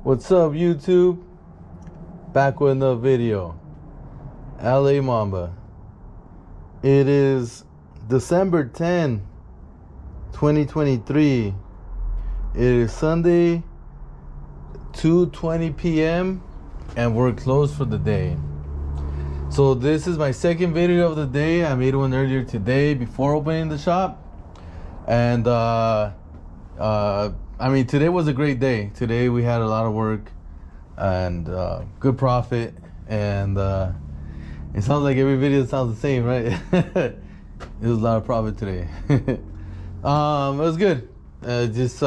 What's up, YouTube? Back with another video. LA Mamba. It is December 10, 2023. It is Sunday, 2:20 p.m. and we're closed for the day. So this is my second video of the day. I made one earlier today before opening the shop. And I mean, today was a great day. Today we had a lot of work and good profit. And it sounds like every video sounds the same, right? It was a lot of profit today. It was good. Just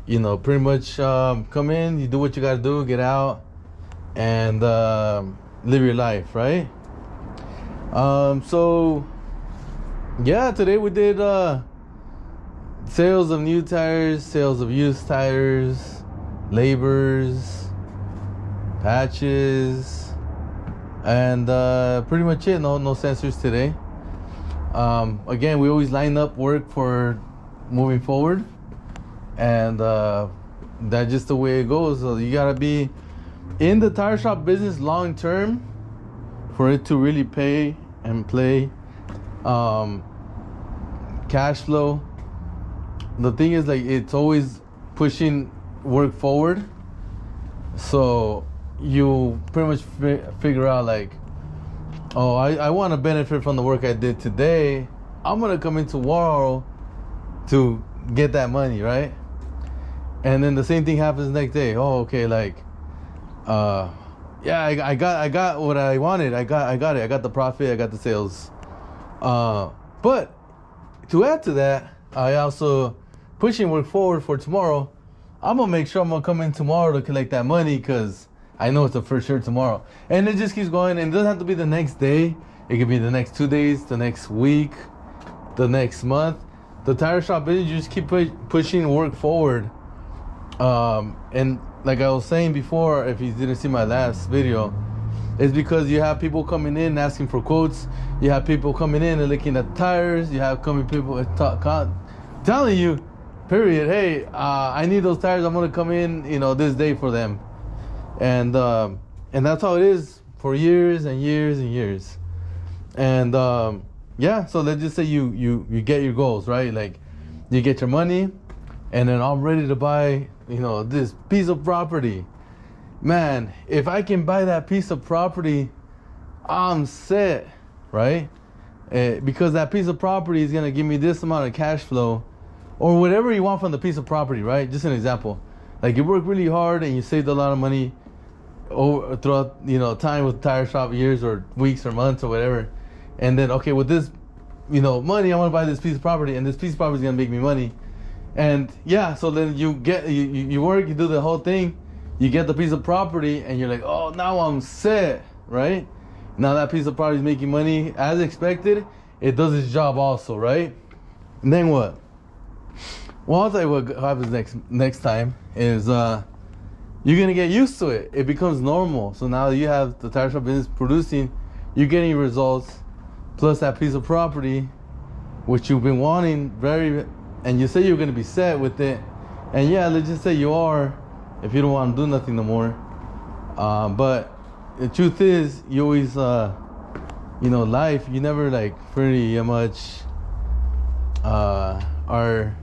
you know, pretty much come in, you do what you gotta do, get out, and live your life, right? So yeah, today we did sales of new tires, sales of used tires, labors, patches, and pretty much it. No sensors today. Again, we always line up work for moving forward, and that's just the way it goes. So you gotta be in the tire shop business long term for it to really pay and play. Cash flow. The thing is, like, it's always pushing work forward. So you pretty much figure out, like, oh, I want to benefit from the work I did today. I'm gonna come in tomorrow to get that money, right? And then the same thing happens next day. Oh, okay, like, yeah, I got what I wanted. I got it. I got the profit. I got the sales. But to add to that, I also pushing work forward for tomorrow. I'm gonna make sure I'm gonna come in tomorrow to collect that money because I know it's for sure tomorrow. And it just keeps going. And it doesn't have to be the next day. It could be the next 2 days, the next week, the next month. The tire shop business, you just keep pushing work forward. And like I was saying before, if you didn't see my last video, it's because you have people coming in asking for quotes. You have people coming in and looking at tires. You have people telling you, period, hey, I need those tires. I'm gonna come in, you know, this day for them. And that's how it is for years and years and years. And yeah, so let's just say you get your goals, right? Like, you get your money, and then I'm ready to buy, you know, this piece of property. Man, if I can buy that piece of property, I'm set, right? Because that piece of property is gonna give me this amount of cash flow, or whatever you want from the piece of property, right? Just an example. Like, you work really hard and you saved a lot of money throughout, you know, time with tire shop, years or weeks or months or whatever. And then, okay, with this, you know, money, I want to buy this piece of property, and this piece of property is gonna make me money. And yeah, so then you get you work, you do the whole thing, you get the piece of property, and you're like, oh, now I'm set, right? Now that piece of property is making money as expected. It does its job also, right? And then what? Well, I'll tell you what happens next time is you're gonna get used to it. It becomes normal. So now you have the tire shop business producing, you're getting results, plus that piece of property, which you've been wanting and you say you're gonna be set with it. And yeah, let's just say you are, if you don't want to do nothing no more. But the truth is, you always, you know, life, you never like pretty much are,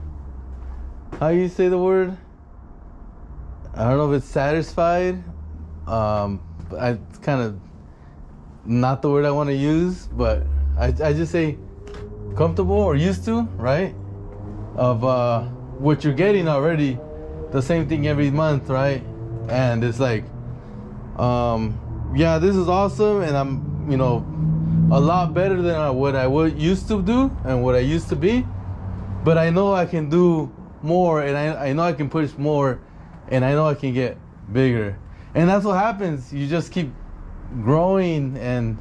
how you say the word? I don't know if it's satisfied. But it's kind of not the word I want to use, but I just say comfortable or used to, right? Of what you're getting already, the same thing every month, right? And it's like, yeah, this is awesome, and I'm, you know, a lot better than what I used to do and what I used to be. But I know I can do more, and I know I can push more, and I know I can get bigger. And that's what happens. You just keep growing, and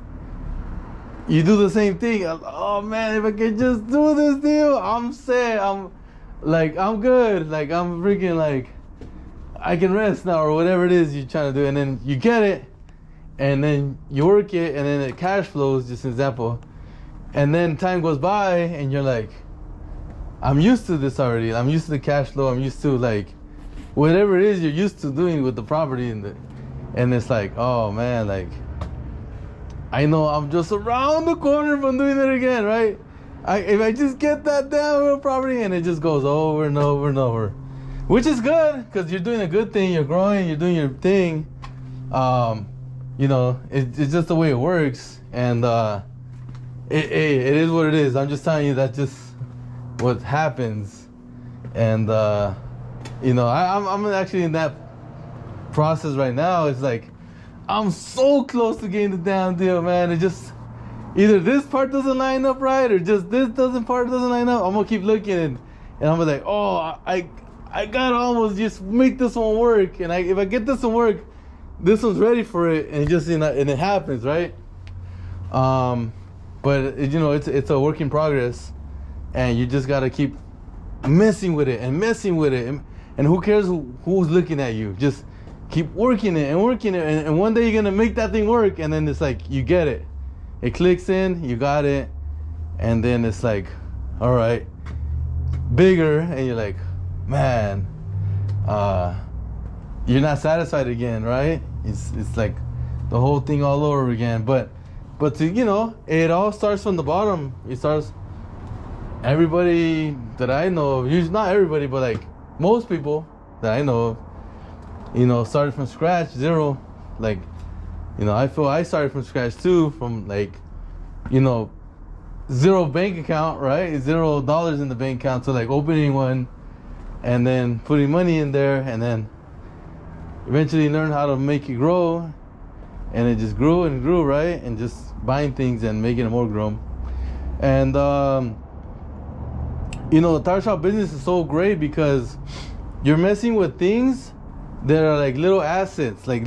you do the same thing. Oh man, if I can just do this deal, I'm set. I'm good. Like, I'm freaking, like, I can rest now, or whatever it is you're trying to do. And then you get it, and then you work it, and then it cash flows, just an example. And then time goes by, and you're like, I'm used to this already. I'm used to the cash flow. I'm used to, like, whatever it is you're used to doing with the property, and it's like, oh man, like I know I'm just around the corner from doing it again, right? If I just get that damn real property, and it just goes over and over and over, which is good because you're doing a good thing, you're growing, you're doing your thing. You know, it's just the way it works, and it is what it is. I'm just telling you that's just what happens, and you know, I'm actually in that process right now. It's like I'm so close to getting the damn deal, man. It just either this part doesn't line up right, or just this part doesn't line up. I'm gonna keep looking, and I'm like, oh, I gotta almost just make this one work, and if I get this one work, this one's ready for it, and just, you know, and it happens, right? But you know, it's a work in progress, and you just gotta keep messing with it, and who cares who's looking at you? Just keep working it, and one day you're gonna make that thing work, and then it's like you get it, it clicks in, you got it, and then it's like, all right, bigger, and you're like, man, you're not satisfied again, right? It's like the whole thing all over again. But to, you know, it all starts from the bottom. It starts, everybody that I know of, usually not everybody, but like most people that I know of, you know, started from scratch, zero. Like, you know, I feel I started from scratch too, from like, you know, zero bank account, right? $0 in the bank account, to like opening one, and then putting money in there, and then eventually learn how to make it grow, and it just grew and grew, right? And just buying things and making it more grow. And you know, the tire shop business is so great because you're messing with things that are like little assets, like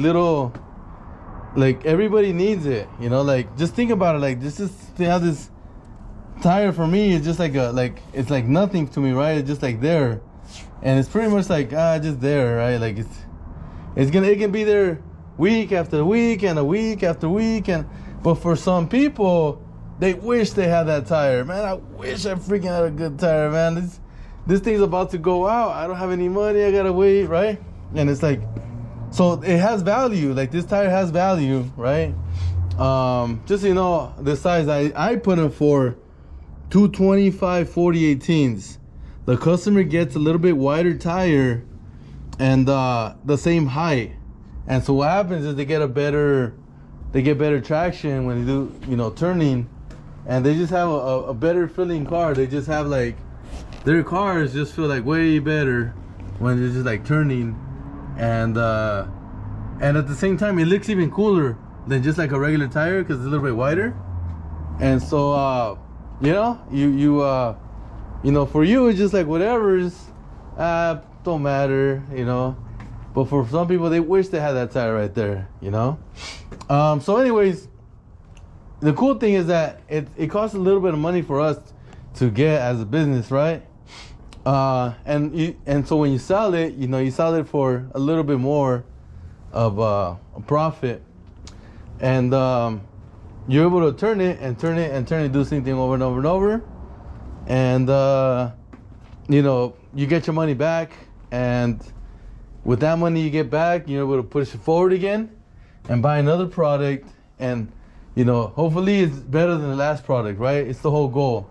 everybody needs it, you know. Like, just think about it, like this is, to have this tire for me is just like it's like nothing to me, right? It's just like there, and it's pretty much like just there, right? Like it can be there week after week and a week after week, but for some people, they wish they had that tire. Man, I wish I freaking had a good tire, man. This thing's about to go out. I don't have any money. I gotta wait, right? And it's like, so it has value. Like, this tire has value, right? Just so you know, the size I put it for 225 40/18s. The customer gets a little bit wider tire and the same height, and so what happens is they get better traction when they do, you know, turning, and they just have a better feeling car. They just have like, their cars just feel like way better when they're just like turning, and at the same time it looks even cooler than just like a regular tire because it's a little bit wider. And so you know, you know, for you it's just like whatever's don't matter, you know, but for some people, they wish they had that tire right there, you know. So anyways, the cool thing is that it costs a little bit of money for us to get as a business, right? And so when you sell it, you know, you sell it for a little bit more of a profit, and you're able to turn it, do the same thing over and over and over, and you know, you get your money back, and with that money you get back, you're able to push it forward again and buy another product, and you know, hopefully it's better than the last product, right? It's the whole goal.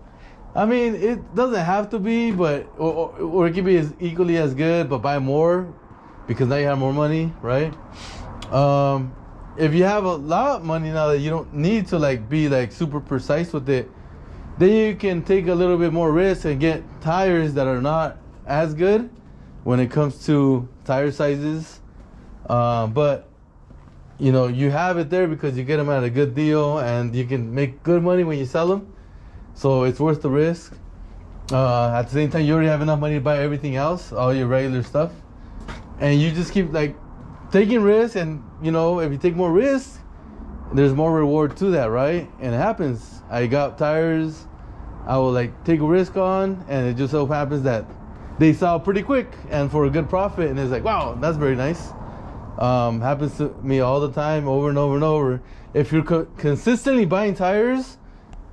I mean, it doesn't have to be, but or it could be as equally as good, but buy more because now you have more money, right? If you have a lot of money now that you don't need to like be like super precise with it, then you can take a little bit more risk and get tires that are not as good when it comes to tire sizes, but you know, you have it there because you get them at a good deal, and you can make good money when you sell them, so it's worth the risk. At the same time, you already have enough money to buy everything else, all your regular stuff, and you just keep like taking risks. And you know, if you take more risks, there's more reward to that, right? And it happens. I got tires I will like take a risk on, and it just so happens that they sell pretty quick and for a good profit, and it's like, wow, that's very nice. Happens to me all the time, over and over and over. If you're consistently buying tires,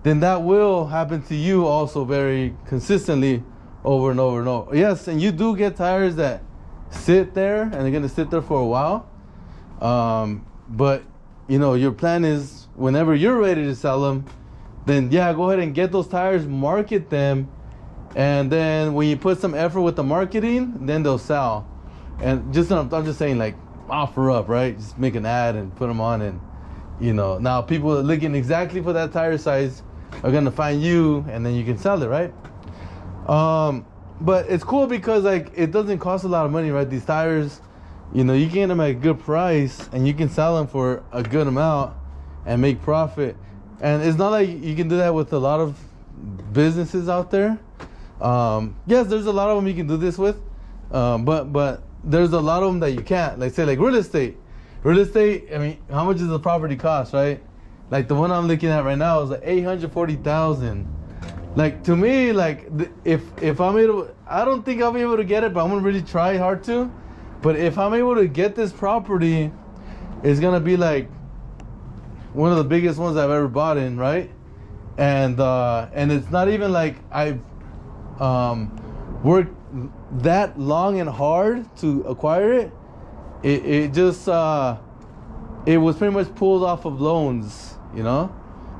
then that will happen to you also very consistently, over and over and over. Yes, and you do get tires that sit there and they're gonna sit there for a while. But you know, your plan is whenever you're ready to sell them, then yeah, go ahead and get those tires, market them, and then when you put some effort with the marketing, then they'll sell. And just I'm just saying, like, offer up, right? Just make an ad and put them on, and you know, now people looking exactly for that tire size are gonna find you, and then you can sell it, right? But it's cool because like it doesn't cost a lot of money, right? These tires, you know, you can get them at a good price and you can sell them for a good amount and make profit. And it's not like you can do that with a lot of businesses out there. Yes, there's a lot of them you can do this with, but there's a lot of them that you can't. Like say like real estate. Real estate, I mean, how much does the property cost, right? Like the one I'm looking at right now is like $840,000. Like to me, like if I'm able, I don't think I'll be able to get it, but I'm gonna really try hard to. But if I'm able to get this property, it's gonna be like one of the biggest ones I've ever bought in, right? And it's not even like I've worked that long and hard to acquire it. It just it was pretty much pulled off of loans, you know.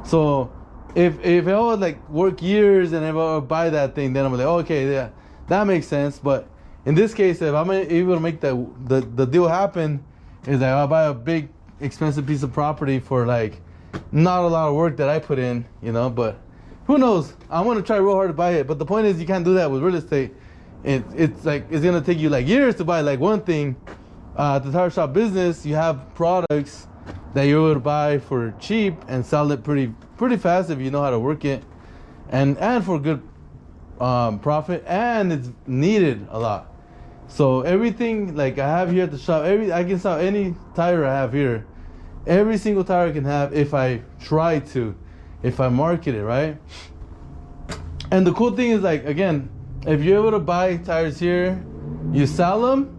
So if I would like work years and if I would buy that thing, then I'm like, okay, yeah, that makes sense. But in this case, if I'm able to make the deal happen, is that I'll buy a big expensive piece of property for like not a lot of work that I put in, you know. But who knows? I want to try real hard to buy it. But the point is, you can't do that with real estate. It's like it's gonna take you like years to buy like one thing. The tire shop business, you have products that you're able to buy for cheap and sell it pretty fast if you know how to work it, and for good profit, and it's needed a lot. So everything like I have here at the shop, I can sell any tire I have here. Every single tire I can have if I try to, if I market it right. And the cool thing is, like, again, if you're able to buy tires here, you sell them,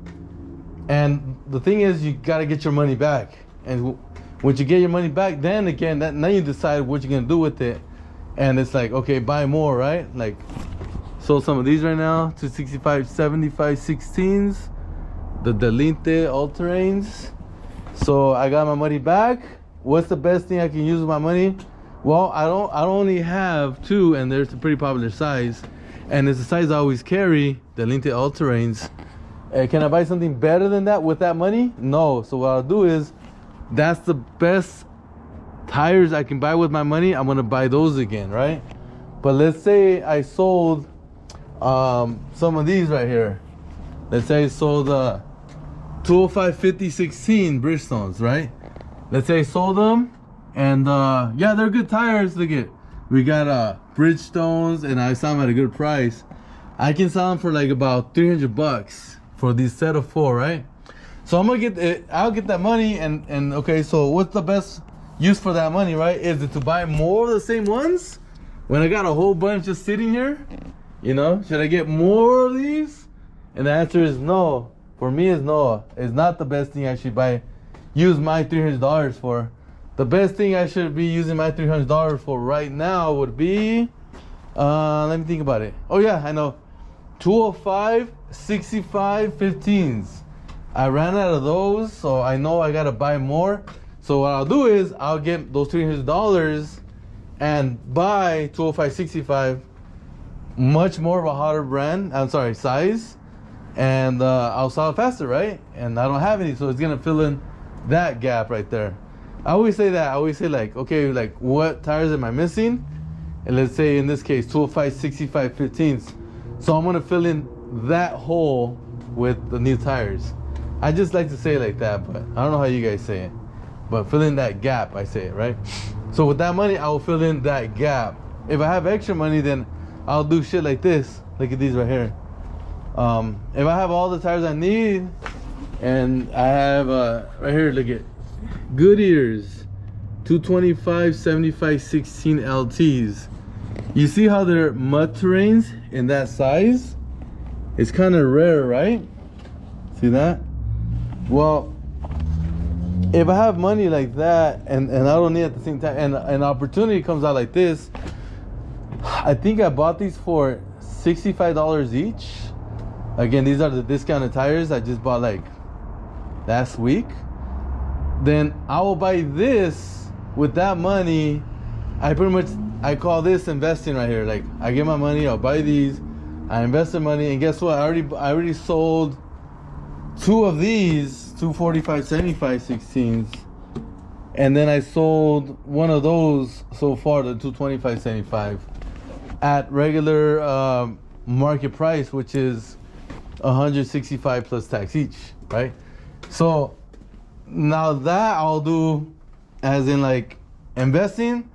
and the thing is, you gotta get your money back. And once you get your money back, then again, now you decide what you're gonna do with it. And it's like, okay, buy more, right? Like, sold some of these right now, 265 75 16s, the Delinte all-terrains. So I got my money back. What's the best thing I can use with my money? Well, I only have two, and they're a pretty popular size, and it's the size I always carry, the Delinte all-terrains. Can I buy something better than that with that money? No. So what I'll do is, that's the best tires I can buy with my money. I'm gonna buy those again, right? But let's say I sold some of these right here. Let's say I sold 205 50 16 Bridgestones, right? Let's say I sold them, and yeah, they're good tires. Look at, we got Bridgestones, and I sell them at a good price. I can sell them for like about $300 for these set of 4, right? So I'm gonna get it, I'll get that money, and okay, so what's the best use for that money, right? Is it to buy more of the same ones when I got a whole bunch just sitting here? You know, should I get more of these? And the answer is no. For me, is no. It's not the best thing I should use my $300 for. The best thing I should be using my $300 for right now would be, let me think about it. Oh yeah, I know. 205 65 15s. I ran out of those, so I know I gotta buy more. So what I'll do is I'll get those $300 and buy 205 65, much more of a hotter brand. I'm sorry, size, and I'll sell it faster, right? And I don't have any, so it's gonna fill in that gap right there. I always say that. I always say like, okay, like what tires am I missing? And let's say in this case 205 65 15s. So I'm gonna fill in that hole with the new tires. I just like to say it like that, but I don't know how you guys say it. But fill in that gap, I say it, right? So with that money, I will fill in that gap. If I have extra money, then I'll do shit like this. Look at these right here. If I have all the tires I need, and I have right here, look at Goodyear's 225 75 16 LTs. You see how they're mud terrains in that size? It's kind of rare, right? See that? Well, if I have money like that, and I don't need at the same time, and an opportunity comes out like this, I think I bought these for $65 each. again, these are the discounted tires I just bought like last week. Then I will buy this with that money. I call this investing right here. Like, I get my money, I'll buy these, I invest the money, and guess what? I already sold two of these 245/75 16s, and then I sold one of those so far, the 225/75, at regular market price, which is 165 plus tax each, right? So now that I'll do as in like investing.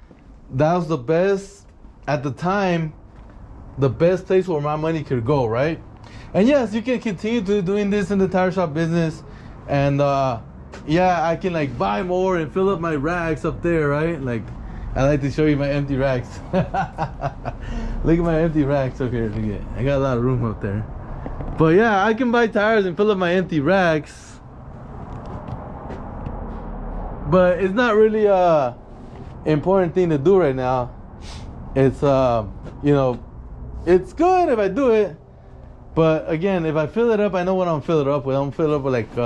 That was the best at the time, the best place where my money could go, right? And yes, you can continue to doing this in the tire shop business, and yeah, I can like buy more and fill up my racks up there, right? Like, I like to show you my empty racks. Look at my empty racks up here. Look at, I got a lot of room up there. But yeah, I can buy tires and fill up my empty racks, but it's not really important thing to do right now. It's you know, it's good if I do it, but again, if I fill it up, I know what I'm filling it up with. I'm filling it up with like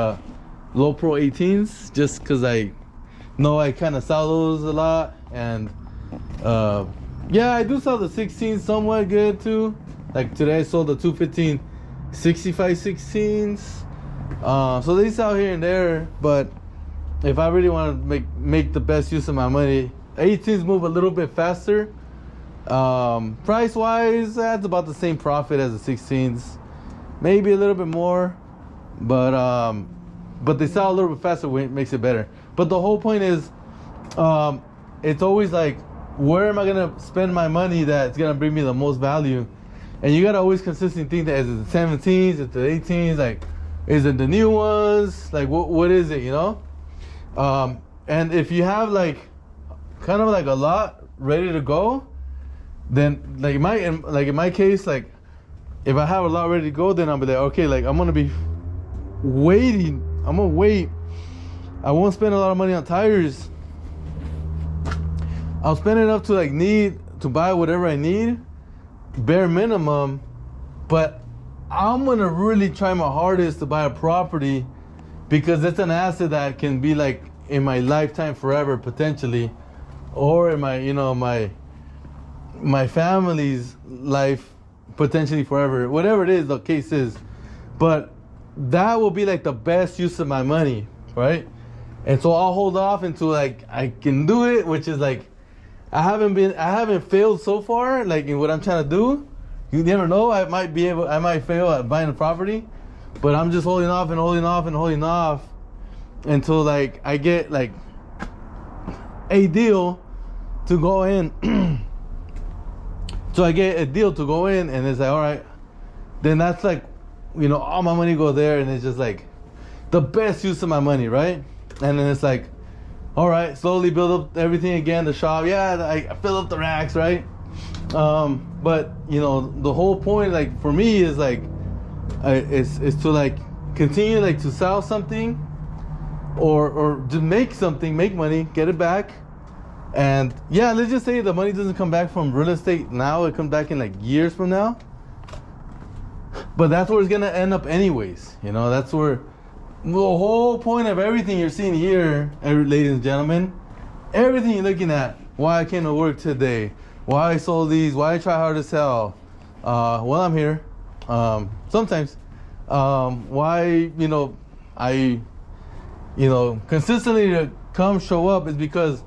low pro 18s, just because I know I kind of sell those a lot. And yeah, I do sell the 16s somewhat good too. Like today I sold the 215 65 16s, so they sell here and there. But if I really want to make the best use of my money, 18s move a little bit faster. Price wise, that's about the same profit as the 16s, maybe a little bit more, but they sell a little bit faster, which makes it better. But the whole point is, it's always like, where am I gonna spend my money that's gonna bring me the most value? And you gotta always consistently think that, is it the 17s, is it the 18s, like, is it the new ones, like what is it, you know? And if you have like kind of like a lot ready to go, then like in my case, like if I have a lot ready to go, then I'll be like, okay, like I'm gonna be waiting. I'm gonna wait. I won't spend a lot of money on tires. I'll spend enough to like need to buy whatever I need, bare minimum. But I'm gonna really try my hardest to buy a property, because it's an asset that can be like in my lifetime forever potentially, or in my, you know, my family's life potentially forever, whatever it is the case is. But that will be like the best use of my money, right? And so I'll hold off until like I can do it, which is like, I haven't failed so far, like in what I'm trying to do. You never know, I might fail at buying a property, but I'm just holding off and holding off and holding off until like I get like a deal to go in. So I get a deal to go in, and it's like, all right, then that's like, you know, all my money go there, and it's just like the best use of my money, right? And then it's like, all right, slowly build up everything again, the shop. Yeah, I fill up the racks, right? But you know, the whole point, like for me, is like, is to like continue like to sell something, or to make something, make money, get it back. And yeah, let's just say the money doesn't come back from real estate now, it comes back in like years from now. But that's where it's gonna end up anyways. You know, that's where the whole point of everything you're seeing here, ladies and gentlemen, everything you're looking at, why I came to work today, why I sold these, why I try hard to sell, well, I'm here, sometimes, why, you know, I, you know, consistently to come show up is because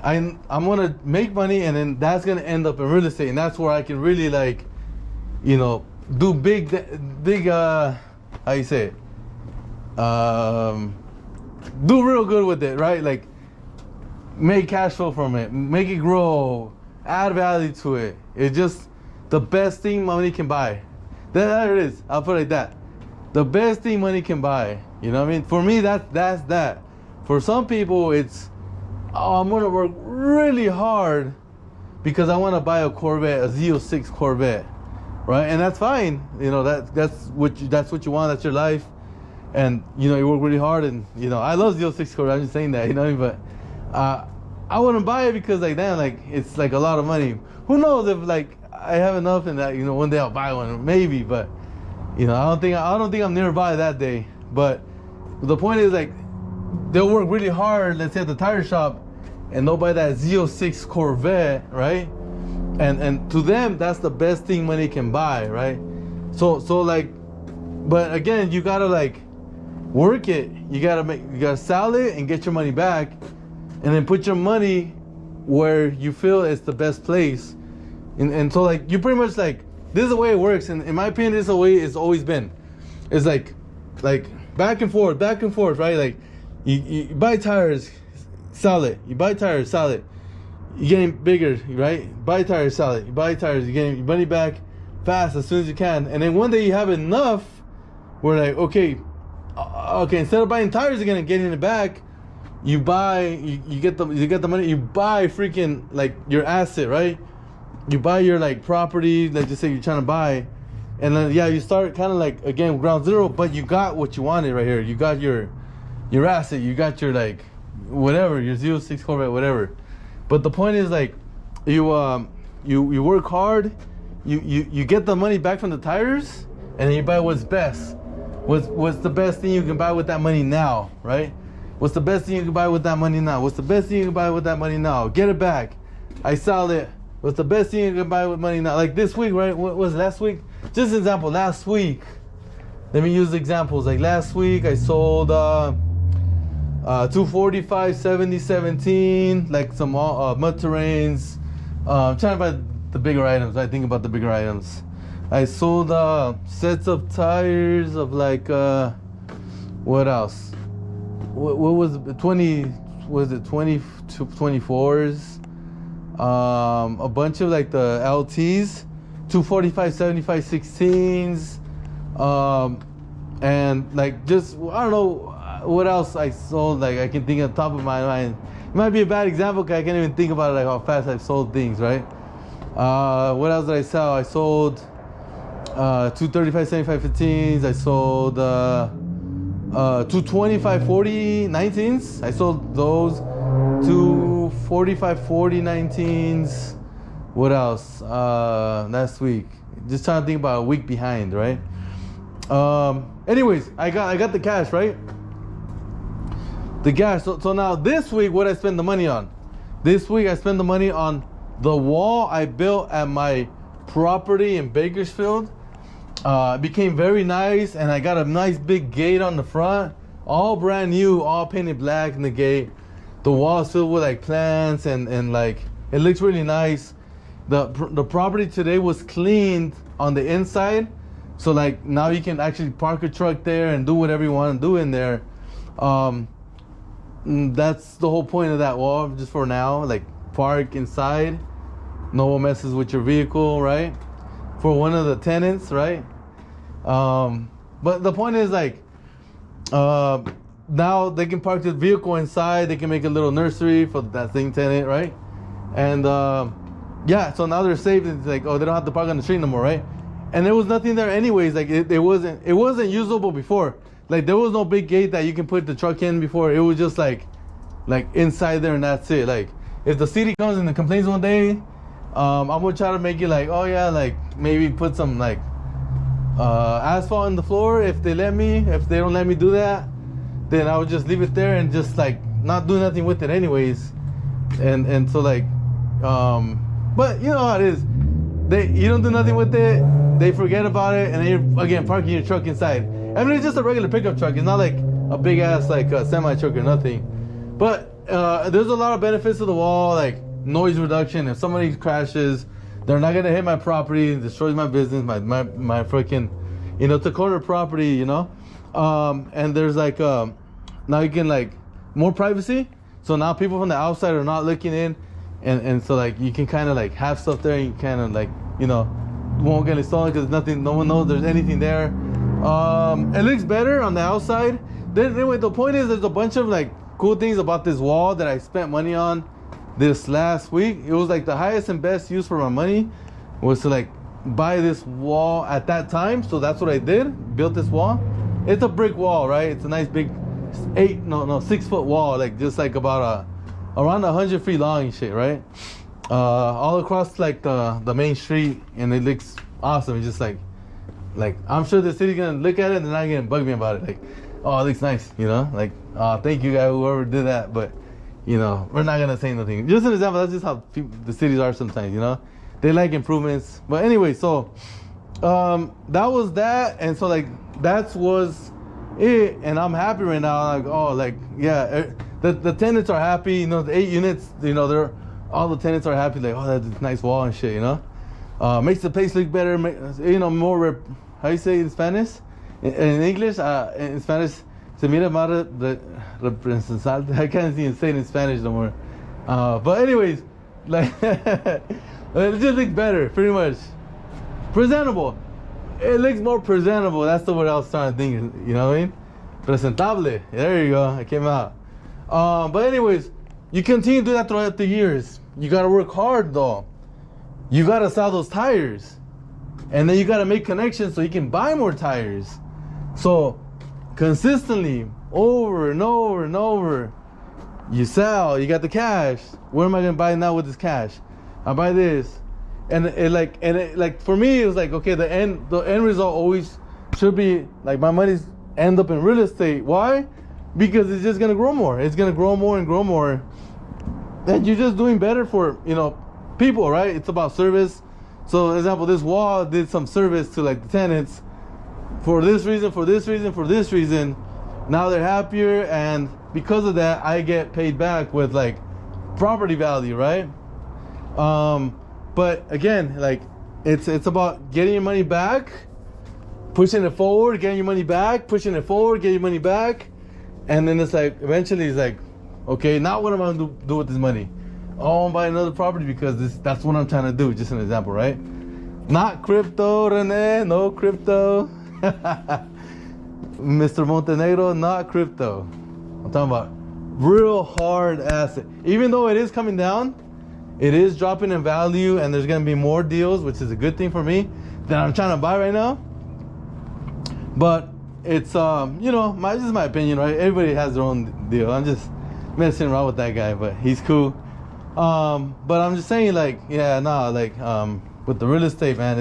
I'm gonna make money, and then that's gonna end up in real estate, and that's where I can really like, you know, do big how you say it, do real good with it, right? Like make cash flow from it, make it grow, add value to it. It's just the best thing money can buy. There it is. I'll put it like that. The best thing money can buy. You know what I mean? For me, that's that. For some people, it's, oh, I'm gonna work really hard because I want to buy a Corvette, a Z06 Corvette, right? And that's fine. You know, that's what you want. That's your life, and you know, you work really hard. And you know, I love Z06 Corvette. I'm just saying that. You know what I mean? But I wouldn't buy it because like, damn, like it's like a lot of money. Who knows if like I have enough and that, you know, one day I'll buy one, maybe. But You know, I don't think I'm nearby that day. But the point is, like, they'll work really hard, let's say at the tire shop, and they'll buy that Z06 Corvette, right? And to them, that's the best thing money can buy, right? So like, but again, you gotta like work it. You gotta sell it and get your money back, and then put your money where you feel it's the best place. And so like, you pretty much like, this is the way it works. And in my opinion, this is the way it's always been. It's like back and forth, right? Like you buy tires, sell it. You buy tires, sell it. You're getting bigger, right? Buy tires, sell it. You buy tires, you're getting your money back fast as soon as you can. And then one day you have enough where like, okay, instead of buying tires again and getting it back, you get the money, you buy freaking like your asset, right? You buy your like property, like just say you're trying to buy, and then you start kind of like again ground zero, but you got what you wanted right here. You got your asset, you got your like whatever, your 06 Corvette, whatever. But the point is like, you work hard, you get the money back from the tires, and then you buy what's best. What's the best thing you can buy with that money now, right? What's the best thing you can buy with that money now? What's the best thing you can buy with that money now? Get it back. I sell it. What's the best thing you can buy with money now? Like this week, right? What was last week? Just an example. Last week, let me use examples. Like last week, I sold 245 70 17, like some mud terrains. I'm trying to buy the bigger items. I think about the bigger items. I sold sets of tires of like what else? What was it? 20? Was it 20 to 24s? A bunch of like the LTs, 245 75 16s, and like just I don't know what else I sold. Like I can think on top of my mind. It might be a bad example because I can't even think about it, like how fast I've sold things, right? What else did I sell? I sold 235 75 15s. I sold 225 40 19s. I sold those. 245 40 19s. What else? Last week. Just trying to think about a week behind, right? Anyways, I got the cash, right? The cash. So now this week, what I spend the money on? This week I spend the money on the wall I built at my property in Bakersfield. It became very nice, and I got a nice big gate on the front, all brand new, all painted black in the gate. The wall's filled with like plants and like it looks really nice. The property today was cleaned on the inside, so like now you can actually park a truck there and do whatever you want to do in there. That's the whole point of that wall, just for now. Like park inside, no one messes with your vehicle, right? For one of the tenants, right? But the point is like, now they can park the vehicle inside. They can make a little nursery for that same tenant, right? And so now they're safe. It's like, oh, they don't have to park on the street no more, right? And there was nothing there anyways. Like it wasn't usable before. Like there was no big gate that you can put the truck in before. It was just like inside there, and that's it. Like if the city comes and complains one day, I'm gonna try to make it like, oh yeah, like maybe put some like asphalt in the floor if they let me. If they don't let me do that, then I would just leave it there and just like not do nothing with it anyways. And so like, but you know how it is. You don't do nothing with it, they forget about it, and then you're again parking your truck inside. I mean, it's just a regular pickup truck. It's not like a big ass like semi truck or nothing. But there's a lot of benefits to the wall, like noise reduction. If somebody crashes, they're not gonna hit my property, destroys my business, my freaking, it's a corner property, and there's like now you can like more privacy. So now people from the outside are not looking in, and so like you can kind of like have stuff there. And you kind of like won't get stolen because nothing, no one knows there's anything there. It looks better on the outside. Then anyway, the point is there's a bunch of like cool things about this wall that I spent money on this last week. It was like the highest and best use for my money was to like buy this wall at that time. So that's what I did, built this wall. It's a brick wall, right? It's a nice big 6 foot wall, like just like about around 100 feet long and shit, right? All across like the main street, and it looks awesome. It's just like like I'm sure the city's gonna look at it and they're not gonna bug me about it. Like, oh, it looks nice, you know? Like, thank you, guy, whoever did that. But, you know, we're not gonna say nothing. Just an example. That's just how the cities are sometimes, you know? They like improvements. But anyway, so that was that, and so like that was it, and I'm happy right now. Like, oh, like, yeah, the tenants are happy. You know, the 8 units. You know, they're all the tenants are happy. Like, oh, that's a nice wall and shit. You know, makes the place look better. You know, more. How you say in Spanish? In English, in Spanish, se mira más representante. I can't even say it in Spanish no more. But anyways, like, it just looks better, pretty much. Presentable. It looks more presentable. That's the word I was trying to think. You know what I mean? Presentable. There you go. It came out. But anyways, you continue to do that throughout the years. You gotta work hard though. You gotta sell those tires, and then you gotta make connections so you can buy more tires. So consistently, over and over and over, you sell. You got the cash. Where am I gonna buy now with this cash? I buy this. And it for me, it was like, okay, the end result always should be like my money's end up in real estate. Why? Because it's just gonna grow more. It's gonna grow more and grow more. And you're just doing better for, you know, people, right? It's about service. So, for example, this wall did some service to like the tenants for this reason, for this reason, for this reason. Now they're happier, and because of that, I get paid back with like property value, right? But again, like it's about getting your money back, pushing it forward, getting your money back, pushing it forward, getting your money back, and then it's like eventually it's like, okay, now what am I gonna do with this money? Oh, I'm buying another property because that's what I'm trying to do. Just an example, right? Not crypto, Rene, no crypto. Mr. Montenegro, not crypto. I'm talking about real hard asset. Even though it is coming down, it is dropping in value, and there's gonna be more deals, which is a good thing for me, that I'm trying to buy right now. But it's you know, this is my opinion, right? Everybody has their own deal. I'm just messing around with that guy, but he's cool. But I'm just saying, like, yeah, no, like with the real estate, man,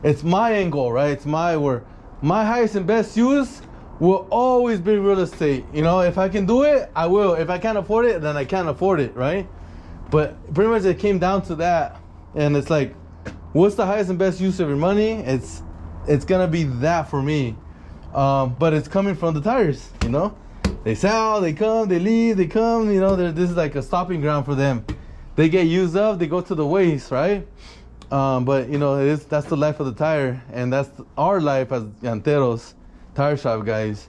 it's my end goal, right? It's my highest and best use will always be real estate. You know, if I can do it, I will. If I can't afford it, then I can't afford it, right? But pretty much it came down to that, and it's like, what's the highest and best use of your money? It's gonna be that for me, but it's coming from the tires. You know, they sell, they come, they leave, they come. You know, this is like a stopping ground for them. They get used up, they go to the waste, right? But you know, that's the life of the tire, and that's our life as Llanteros, tire shop guys.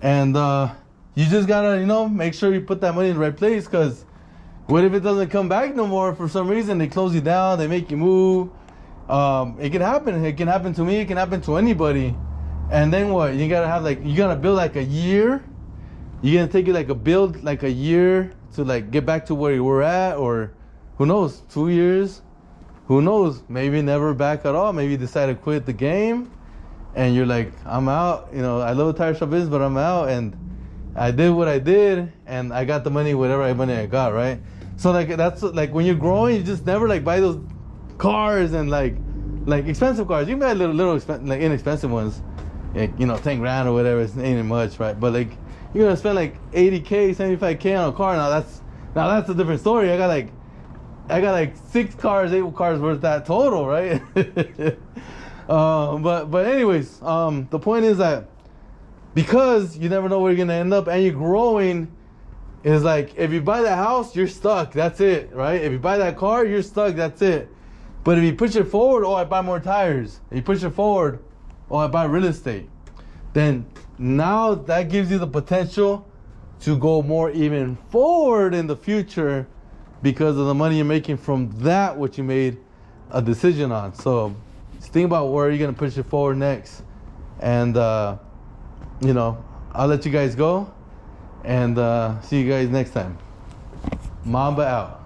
And you just gotta, you know, make sure you put that money in the right place, because what if it doesn't come back no more for some reason? They close you down, they make you move. It can happen. It can happen to me. It can happen to anybody. And then what? You gotta build like a year. You're gonna take it like a year to like get back to where you were at, or who knows, 2 years. Who knows? Maybe never back at all. Maybe you decide to quit the game, and you're like, I'm out. You know, I love the tire shop business, but I'm out, and I did what I did, and I got the money, whatever money I got, right? So like that's like when you're growing, you just never like buy those cars and like expensive cars. You can buy little like inexpensive ones, like, you know, 10 grand or whatever. It ain't much, right? But like you're gonna spend like 80K, 75K on a car. Now that's a different story. I got like 6 cars, 8 cars worth that total, right? But anyways, the point is that because you never know where you're gonna end up, and you're growing, is like if you buy that house, you're stuck. That's it, right? If you buy that car, you're stuck. That's it. But if you push it forward, oh, I buy more tires. If you push it forward, oh, I buy real estate. Then now that gives you the potential to go more even forward in the future, because of the money you're making from that, what you made a decision on. So just think about where you're gonna push it forward next. And you know, I'll let you guys go, and see you guys next time. Mamba out.